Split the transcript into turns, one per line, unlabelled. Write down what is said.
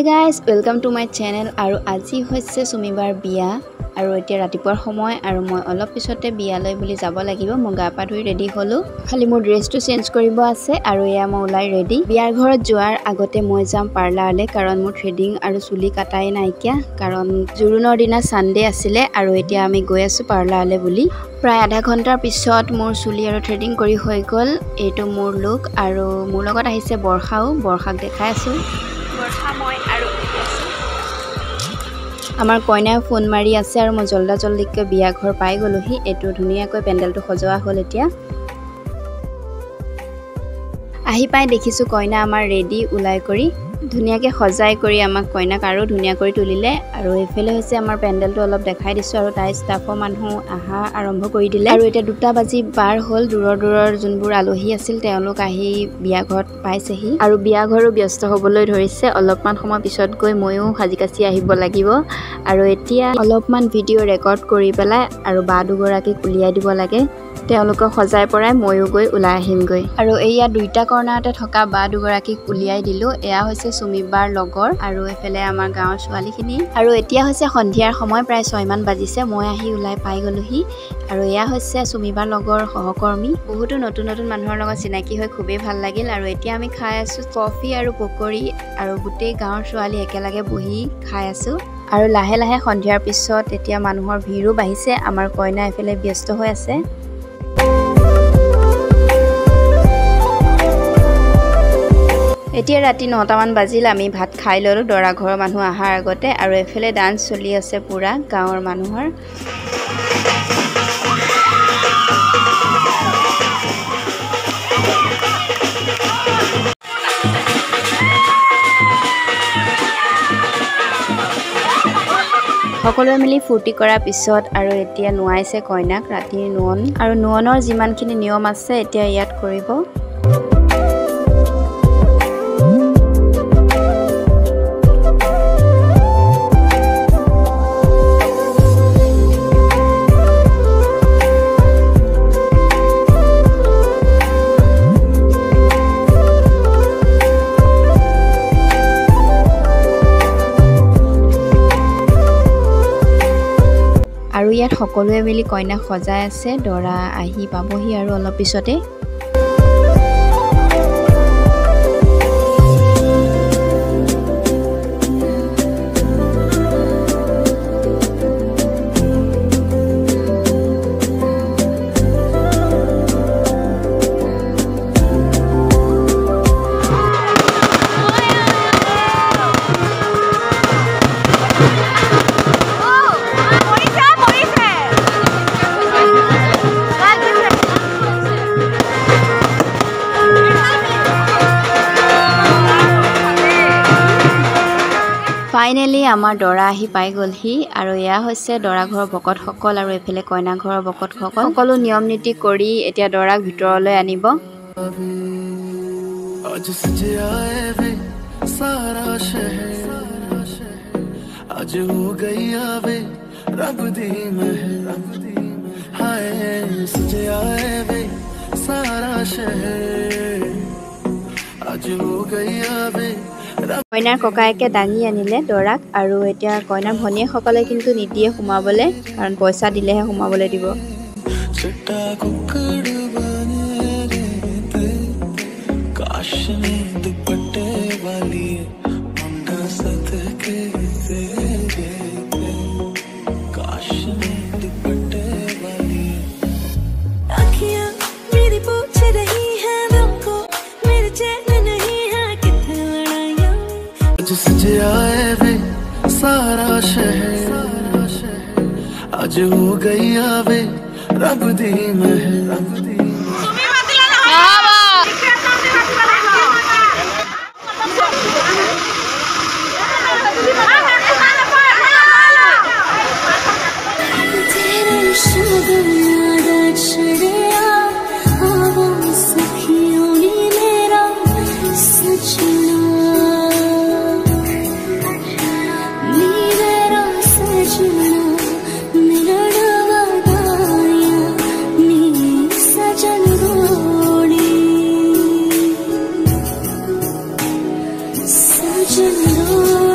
guys welcome to my channel আৰু আজি হৈছে সুমিবাৰ বিয়া আৰু এতিয়া ৰাতিপুৱাৰ সময় আৰু মই অলপ পিছতে বিয়ালৈ বুলি যাব লাগিব মই গা পা ধুই ৰেডি হলো খালি মোৰ ড্ৰেছটো চেঞ্জ কৰিব আছে আৰু এয়া মই ওলাই ৰেডি বিয়াৰ ঘৰত যোৱাৰ আগতে মই যাম পাৰ্লাৰলৈ কাৰণ মোৰ থ্ৰেডিং আৰু চুলি কাটাই নাইকিয়া কাৰণ জুৰুনৰ দিনা সানডে আছিল আৰু এতিয়া আমি গৈ আছো পাৰ্লাৰলৈ বুলি প্ৰায় আধা ঘণ্টাৰ পিছত মোৰ চুলি আৰু থ্ৰেডিং কৰি হৈ গল এইটো মোৰ লুক আৰু মোৰ লগত আহিছে বৰখাক দেখাই আছো বৰখা মই আৰু আমাৰ কইনাই ফোন মাৰি আছে আৰু মই জলদিকৈ বিয়া ঘৰ পাই গলোহি এটো ধুনিয়াকৈ পেন্ডেলটো সজোৱা হ'ল এতিয়া আহি পাই দেখিছো কইনা আমাৰ ৰেডি উলাই কৰি ধুনিয়াকৈ সজাই কৰি আমাক কইনাক আৰু ধুনিয়া কৰি তুলিলে আৰু এফালে হৈছে আমাৰ পেন্ডেলটো অলপ দেখাই দিছো আৰু তাই ষ্টাফৰ মানুহ আহা আৰম্ভ কৰি দিলে আৰু এটা 2টা বাজি পাৰ হ'ল দূৰৰ যোনবোৰ আলহী আছিল তেওঁলোক আহি বিয়া ঘৰত পাইছেহি আৰু বিয়া ঘৰো ব্যস্ত হ'বলৈ ধৰিছে অলপমান সময় পিছত গৈ ময়ো হাজিকাছি আহিব লাগিব আৰু এতিয়া অলপমান ভিডিও ৰেকৰ্ড কৰি পেলাই আৰু বা দুগৰাকীক উলিয়াই দিব লাগে তেওঁলোকক সজাই পৰাই ময়ো গৈ উলাই আহিম গৈ আৰু এইয়া 2টা কৰ্ণাৰতে থকা বা দুগৰাকীক উলিয়াই দিলো এয়া হৈছে সুমিবাৰ লগৰ আৰু এফালে আমাৰ গাঁৱৰ ছোৱালীখিনি আৰু এতিয়া হৈছে সন্ধিয়াৰ সময় প্ৰায় 6 মান বাজিছে মই আহি উলাই পাই গলোহি আৰু এয়া হৈছে সুমিবাৰ লগৰ সহকৰ্মী বহুতো নতুন মানুহৰ লগত চিনাকি হৈ খুবেই ভাল লাগিল আৰু এতিয়া আমি খাই আছো কফি আৰু পকৰি আৰু গোটেই গাঁৱৰ ছোৱালী একেলগে বহি খাই আছো আৰু লাহে সন্ধিয়াৰ পিছত এতিয়া মানুহৰ ভিৰো বাঢ়িছে আমাৰ কইনা এফালে ব্যস্ত হৈ আছে এতিয়া ৰাতি 9টা মান বাজিল আমি ভাত খাই ললো দৰা ঘৰৰ মানুহ আহাৰ আগতে আৰু এফালে ডান্স চলি আছে পুৰা গাঁৱৰ মানুহৰ সকলোৱে মিলি ফুৰ্তি কৰাৰ পিছত আৰু এতিয়া নুৱাইছে কইনাক ৰাতিৰ নুৱন আৰু নুৱনৰ যিমানখিনি নিয়ম আছে এতিয়া ইয়াত কৰিব আৰু ইয়াত সকলোৱে মিলি কইনাক সজাই আছে দৰা আহি পাবহি আৰু অলপ পিছতে ফাইনালি আমাৰ দৰা আহি পাই গলহি আৰু এয়া হৈছে দৰা ঘৰৰ ভকতসকল আৰু এফালে কইনা ঘৰৰ ভকতসকল সকলো নিয়ম নীতি কৰি এতিয়া দৰাক ভিতৰলৈ আনিব
आज सजे आए वे सारा शहर आज हो गई आवे रब दी महर हाय सजे आए वे सारा शहर आज हो गई आवे
কইনাৰ ককায়েকে দাঙি আনিলে দৰাক আৰু এতিয়া কইনাৰ ভনীয়েকসকলে কিন্তু নিদিয়ে সোমাবলৈ কাৰণ পইচা দিলেহে সোমাবলৈ দিব
सजे आए वे सारा शहर आज हो गई आवे रब दी महर
सजन